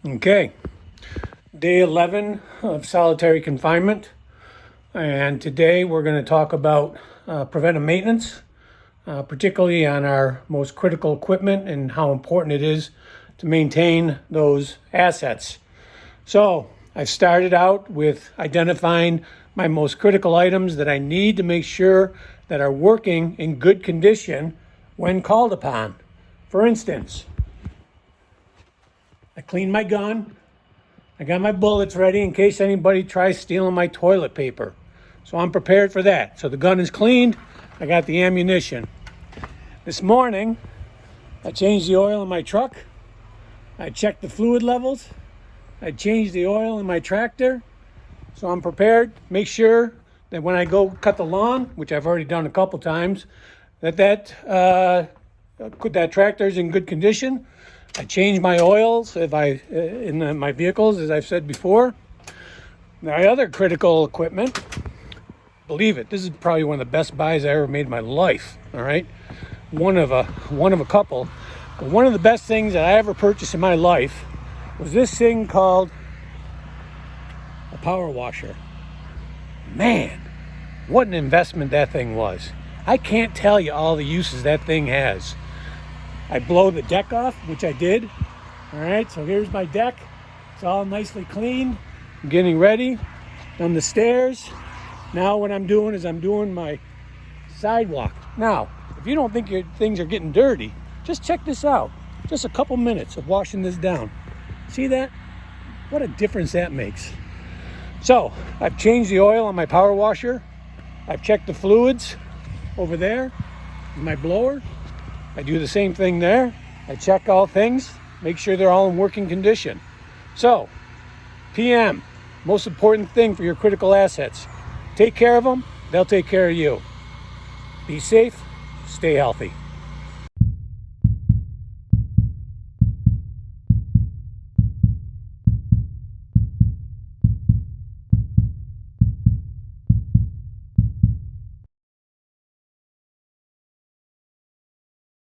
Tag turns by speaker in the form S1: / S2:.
S1: Okay, day 11 of solitary confinement, and today we're going to talk about preventive maintenance, particularly on our most critical equipment and how important it is to maintain those assets. So I've started out with identifying my most critical items that I need to make sure that are working in good condition when called upon. For instance, I cleaned my gun. I got my bullets ready in case anybody tries stealing my toilet paper. So I'm prepared for that. So the gun is cleaned. I got the ammunition. This morning, I changed the oil in my truck. I checked the fluid levels. I changed the oil in my tractor. So I'm prepared. Make sure that when I go cut the lawn, which I've already done a couple times, that tractor is in good condition. I change my oils in my vehicles, as I've said before. My other critical equipment, believe it, this is probably one of the best buys I ever made in my life. All right, one of a couple. But one of the best things that I ever purchased in my life was this thing called a power washer. Man, what an investment that thing was. I can't tell you all the uses that thing has. I blow the deck off, which I did. All right, so here's my deck. It's all nicely clean. I'm getting ready on the stairs. Now what I'm doing is I'm doing my sidewalk. Now, if you don't think your things are getting dirty, just check this out. Just a couple minutes of washing this down. See that? What a difference that makes. So, I've changed the oil on my power washer. I've checked the fluids over there in my blower. I do the same thing there. I check all things, make sure they're all in working condition. So, PM, most important thing for your critical assets. Take care of them, they'll take care of you. Be safe, stay healthy.